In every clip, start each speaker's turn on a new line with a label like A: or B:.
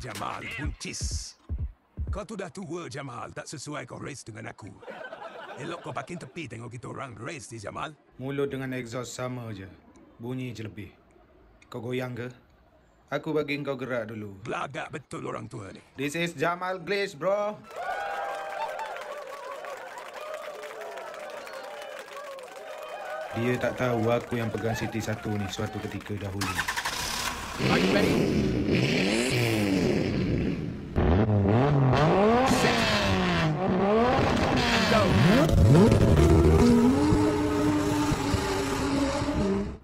A: Jamal, buncis. Kau tu dah tua, Jamal. Tak sesuai kau race dengan aku. Elok kau parking tepi tengok kita orang race ni, Jamal.
B: Mulut dengan exhaust sama je. Bunyi je lebih. Kau goyang ke? Aku bagi kau gerak dulu.
A: Belagak betul orang tua ni.
B: This is Jamal Glaze, bro. Dia tak tahu aku yang pegang City 1 ni suatu ketika dahulu.
C: Are you ready? Set. Go.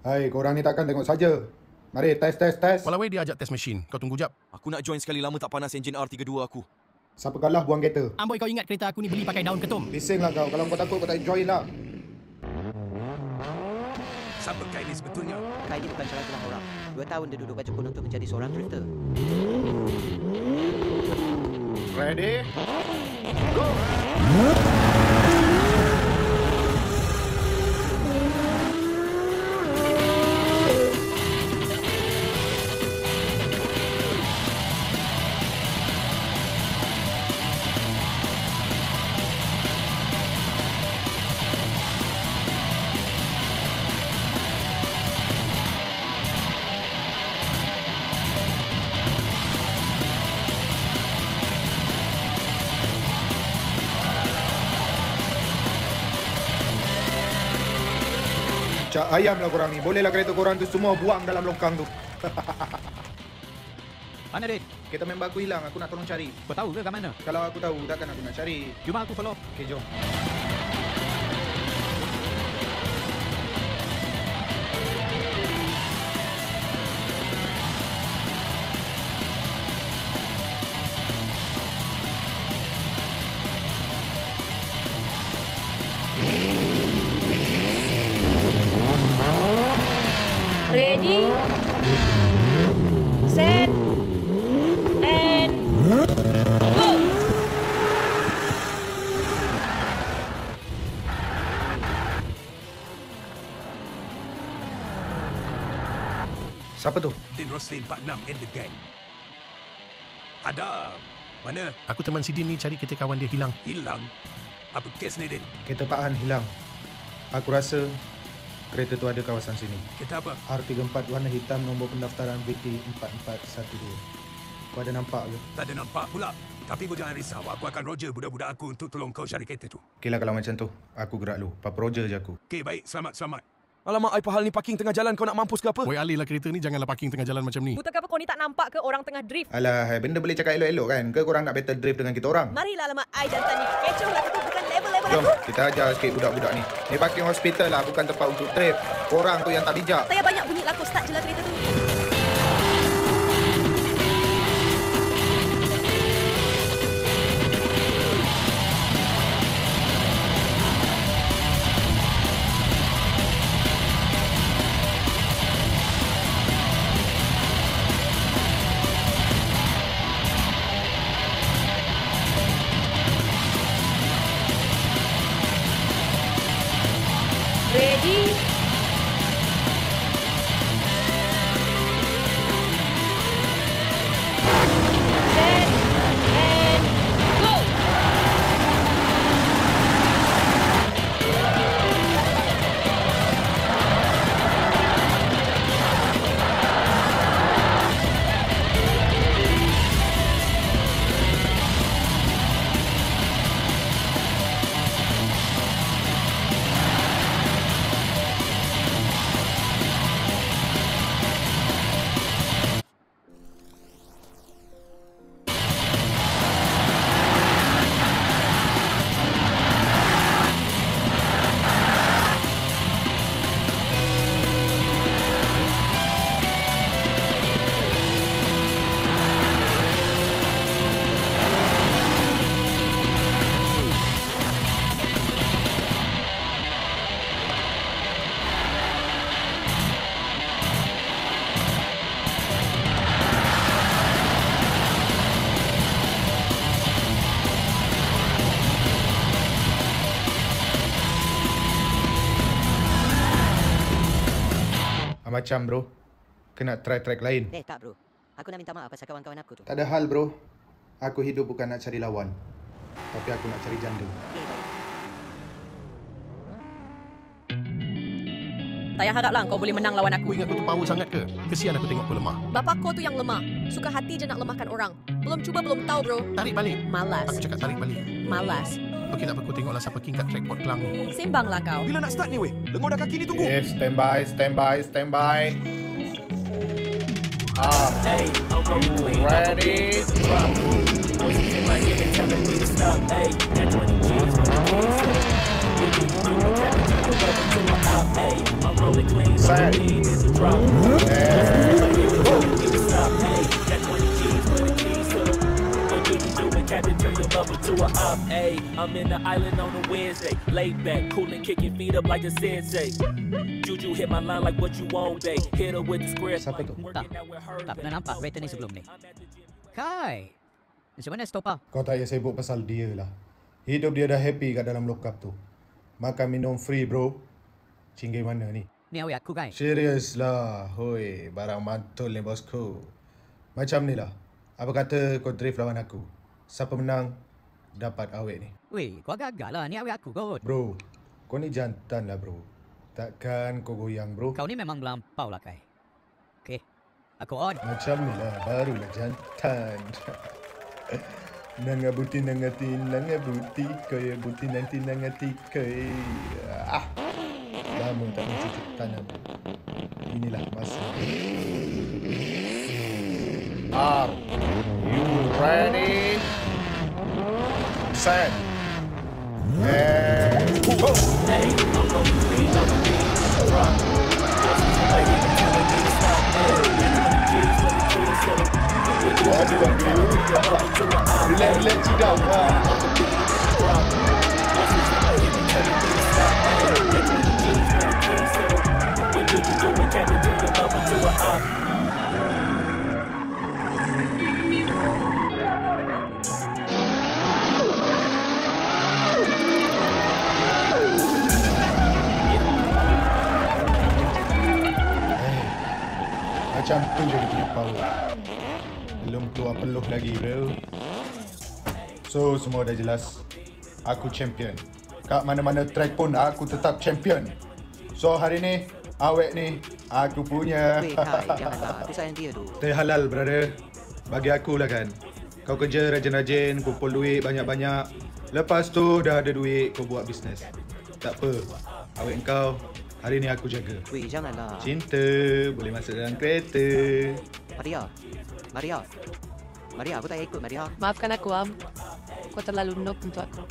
B: Hai, korang ni takkan tengok saja. Mari, test.
D: Walawai dia ajak test mesin. Kau tunggu jap.
E: Aku nak join sekali lama tak panas enjin R32 aku.
B: Siapa kalah buang kereta.
C: Amboi, kau ingat kereta aku ni beli pakai daun ketum?
B: Bisinglah kau. Kalau kau takut kau tak join lah.
A: Siapa Kai ni sebetulnya?
F: Kai ni bukan salah orang. 2 tahun dia duduk baju kuno untuk menjadi seorang drifter.
B: Ready? Go! Cak ayam lah korang ni. Bolehlah kereta korang tu semua buang dalam longkang tu.
C: Mana, Din?
B: Kereta member aku hilang. Aku nak tolong cari.
C: Kau tahu ke kat mana?
B: Kalau aku tahu, takkan aku nak cari.
C: Jom aku follow.
B: Okey, jom.
G: Ready, set, and go!
B: Siapa tu?
A: Din Roslin 46 and the gang. Ada. Mana?
D: Aku teman si Din ni cari kereta kawan dia hilang.
A: Hilang. Apa kes ni, Din?
B: Kereta Pak Han hilang. Aku rasa kereta tu ada kawasan sini.
A: Kereta apa?
B: R34 warna hitam nombor pendaftaran VT4412. Kau ada nampak ke?
A: Tak ada nampak pula. Tapi kau jangan risau. Aku akan Roger budak-budak aku untuk tolong kau cari kereta tu.
B: Okeylah kalau macam tu. Aku gerak dulu. Papa Roger je aku.
A: Okey, baik. Selamat.
E: Alamak, ai pahal ni parking tengah jalan kau nak mampus ke apa?
D: Woi, alihlah kereta ni. Janganlah parking tengah jalan macam ni.
G: Buta ke apa kau ni tak nampak ke orang tengah drift?
B: Alah, benda boleh cakap elok-elok kan? Ke korang nak battle drift dengan kita orang?
G: Marilah lama I jantan ni. Kecoh lah tu bukan level-level
B: Jom,
G: aku.
B: kita ajar sikit budak-budak ni. Ni parking hospital lah, bukan tempat untuk drift. Korang tu yang tak bijak.
G: Tak payah banyak bunyi lah, kau start je lah kereta tu. Ready, set, and go!
B: Macam bro. Kena try track lain.
F: Tak bro. Aku nak minta maaf pasal kawan-kawan aku tu.
B: Tak ada hal bro. Aku hidup bukan nak cari lawan. Tapi aku nak cari janda.
G: Tak payah harap lah kau boleh menang lawan
D: Kau
G: aku.
D: ingat kau tu power sangat ke? Kesian aku tengok kau lemah.
G: Bapak kau tu yang lemah. Suka hati je nak lemahkan orang. Belum cuba belum tahu bro.
D: Tarik balik.
G: Malas.
D: Aku cakap tarik balik.
G: Malas.
D: Okey tak apa, kau tengoklah siapa king kat trackport Kelang ni.
G: Sembanglah kau.
E: Bila nak start ni weh? Lengur dah kaki ni tunggu.
B: Stand by. Ready? Set.
H: I'm in the island on a Wednesday, laid back, coolin', kicking feet up like a sensei. Juju hit my line like what you want, babe. Hit her with the square.
B: Siapa tu?
C: Tak pernah nampak waiter ni sebelum ni. Kai, macam mana stopa?
B: Kau tak payah sibuk pasal dia lah. Hidup dia dah happy kat dalam lockup tu. Makan minum free bro. Cinggai mana ni?
C: Ni awak aku Kai.
B: Serius lah. Hoi, barang mantul ni bosku. Macam ni lah. Apa kata kau drift lawan aku? Siapa menang, dapat awet ni.
C: Weh, kau agak-agak lah. Ni awak aku kot.
B: Bro, kau ni jantan lah bro. Takkan kau goyang bro.
C: Kau ni memang melampau lah Kai. Okey, aku on.
B: Macam ni lah, barulah jantan. Nangabuti, kaya buti nanti nangati kaya. Lama tak mencucuk tanam. Inilah masa. Are you ready? Set. And go. Relax down. Macam tu je kita power. Belum keluar peluh lagi bro. So semua dah jelas. Aku champion. Kat mana-mana track pun aku tetap champion. So hari ni awet ni aku punya.
F: Weh Kai, janganlah. Aku sayang dia tu.
B: Teh halal brother. Bagi aku lah kan. Kau kerja rajin-rajin, kumpul duit banyak-banyak. Lepas tu dah ada duit kau buat bisnes. Tak apa. Awet kau hari ni aku jaga.
F: Weh, janganlah.
B: Cinta boleh masuk dalam kereta.
F: Maria, aku tak ikut Maria.
I: Maafkan aku, Am. Kau terlalu noob untuk aku.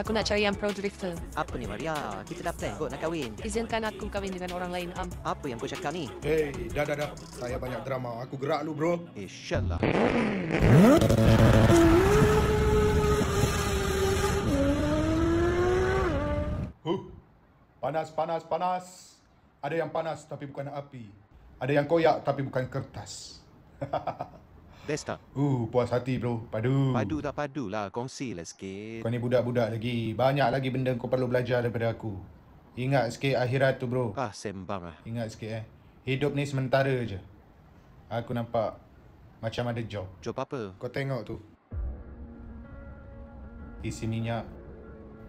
I: Aku nak cari yang pro drifter.
F: Apa ni Maria? Kita dah plan kot nak kahwin.
I: Izinkan aku kahwin dengan orang lain, Am.
F: Apa yang kau cakap ni?
B: Hey, dah. Saya banyak drama. Aku gerak lu bro.
F: Shut lah.
B: Panas. Ada yang panas tapi bukan api. Ada yang koyak tapi bukan kertas.
J: Best tak?
B: Puas hati bro. Padu.
J: Padu tak padu lah. Kongsi lah sikit.
B: Kau ni budak-budak lagi. Banyak lagi benda kau perlu belajar daripada aku. Ingat sikit akhirat tu bro.
J: Sembang lah.
B: Ingat sikit Hidup ni sementara je. Aku nampak macam ada job.
J: Job apa?
B: Kau tengok tu. Isi minyak.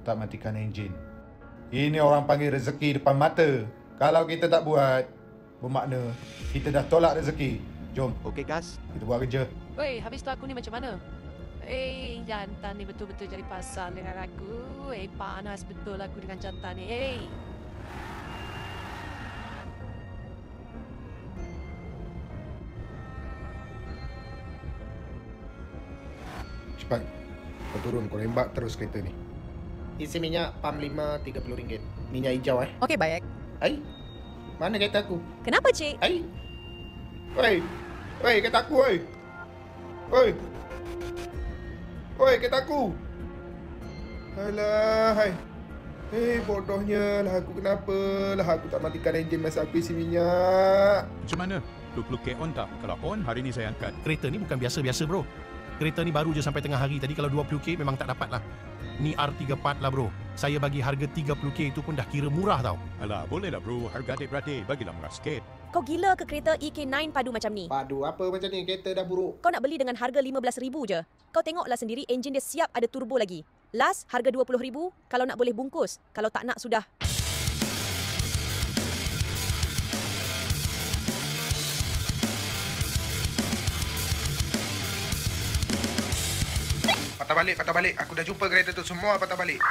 B: Tak matikan enjin. Ini orang panggil rezeki depan mata. Kalau kita tak buat, bermakna kita dah tolak rezeki. Jom.
J: Okey, Kas.
B: Kita buat kerja.
I: Weh, habis tu aku ni macam mana? Jantan ni betul-betul jadi pasal dengan aku. Panas betul aku dengan jantan ni.
B: Cepat. Kau turun, kau lembak terus kereta ni.
K: Isi minyak pam 5 RM30. Minyak hijau
G: Okey, baik.
K: Mana kereta aku?
G: Kenapa, cik?
B: Woi, kereta aku Woi, kereta aku. Alah, bodohnya lah aku. Kenapa lah aku tak matikan enjin masa aku isi minyak.
L: Macam mana? Lu perlu on tak? Kalau on, hari ni saya angkat.
D: Kereta ni bukan biasa-biasa bro. Kereta ni baru je sampai tengah hari. Tadi kalau 20k memang tak dapat lah. Ni R34 lah bro. Saya bagi harga 30k itu pun dah kira murah tau.
L: Alah, boleh lah bro. Harga adik-beradik. Bagilah murah sikit.
G: Kau gila ke kereta EK9 padu macam ni?
K: Padu apa macam ni? Kereta dah buruk.
G: Kau nak beli dengan harga 15,000 je. Kau tengoklah sendiri, enjin dia siap ada turbo lagi. Last, harga 20,000. Kalau nak boleh bungkus. Kalau tak nak, sudah.
K: Patah balik. Aku dah jumpa kereta tu. Semua patah balik.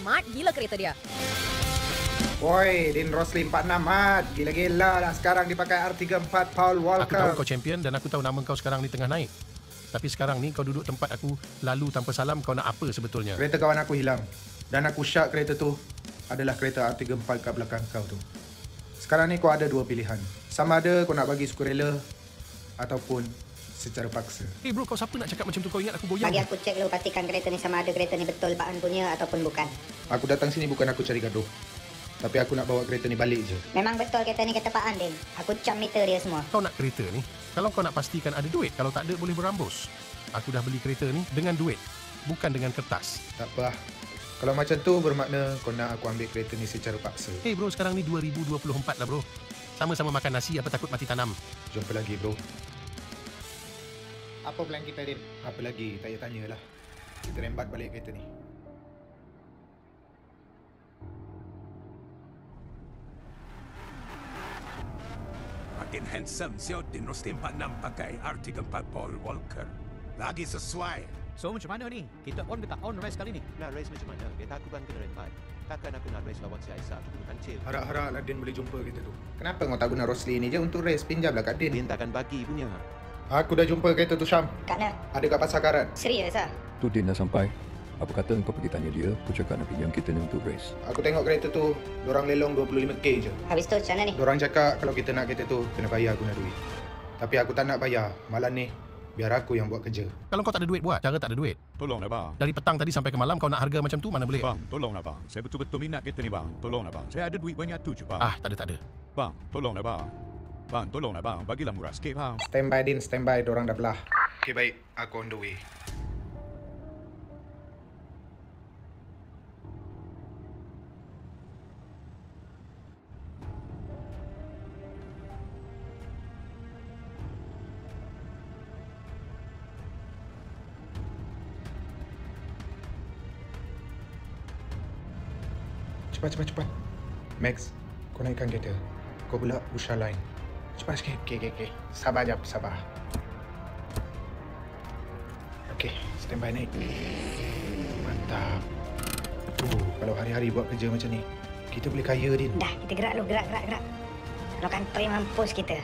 G: Smart gila kereta dia.
K: Woi, Dean Rosli 46 mat. Gila-gila lah sekarang dipakai R34 Paul
D: Aku tahu
K: Walker.
D: kau champion dan aku tahu nama kau sekarang ni tengah naik. Tapi sekarang ni kau duduk tempat aku lalu tanpa salam, kau nak apa sebetulnya?
K: Kereta kawan aku hilang. Dan aku syak kereta tu adalah kereta R34 kat belakang kau tu. Sekarang ni kau ada dua pilihan. Sama ada kau nak bagi sukarela ataupun secara paksa.
D: Bro, kau siapa nak cakap macam tu? Kau ingat aku goyang?
M: Bagi aku cek dulu, pastikan kereta ni sama ada kereta ni betul Baan punya ataupun bukan.
K: Aku datang sini bukan aku cari gaduh. Tapi aku nak bawa kereta ni balik je.
M: Memang betul kereta ni kereta Baan, Din. Aku cam meter dia semua.
D: Kau nak kereta ni, kalau kau nak pastikan ada duit, kalau tak ada boleh berambus. Aku dah beli kereta ni dengan duit, bukan dengan kertas.
K: Tak apa. Kalau macam tu bermakna kau nak aku ambil kereta ni secara paksa.
D: Bro, sekarang ni 2024 lah bro. Sama-sama makan nasi, apa takut mati tanam.
K: Jumpa lagi bro. Apa plan kita, Din? Apa lagi? Tak payah tanyalah. Kita rembat balik kereta ni.
A: Makin handsome si Odin Rosli 46 pakai R34 Paul Walker. Lagi sesuai.
C: So macam mana ni? Kita on ke tak on race kali ni?
J: Nak race macam mana? Kereta aku kan kena rembat. Takkan aku nak race lawan si Aisyah. Bukan chill.
K: Harap-harap Din boleh jumpa kereta tu. Kenapa kau tak guna Rosli ni je untuk race? Pinjamlah kat Din.
J: Din takkan bagi punya.
K: Aku dah jumpa kereta tu, Syam.
M: Kat mana?
K: Ada kat Pasar Karat.
M: Serius ah?
N: Tu Din dah sampai. Apa kata kau pergi tanya dia, aku cakap nak pinjam kita ni untuk race.
K: Aku tengok kereta tu, dorang lelong 25k je.
M: Habis tu macam mana ni?
K: Dorang cakap kalau kita nak kereta tu, kena bayar guna duit. Tapi aku tak nak bayar. Malam ni, biar aku yang buat kerja.
D: Kalau kau tak ada duit buat, cara tak ada duit.
L: Tolonglah bang.
D: Dari petang tadi sampai ke malam kau nak harga macam tu, mana boleh?
L: Bang, tolonglah bang. Saya betul-betul minat kereta ni bang. Tolonglah bang. Saya ada duit banyak tu je bang.
D: Tak ada.
L: Bang, tolonglah bang. Bang, tolonglah bang. Bagilah murah sikit bang.
K: Standby Din, standby. Dorang dah belah. Okay, baik. Aku on the way. Cepat. Max, kau naikkan kereta. Kau pula Usha line. Cepat sikit. Okay. Sabar jap, sabar. Okay, standby naik. Mantap. Kalau hari-hari buat kerja macam ni, kita boleh kaya, Din.
M: Dah, kita gerak lu, gerak. Kalau kantoi mampus kita.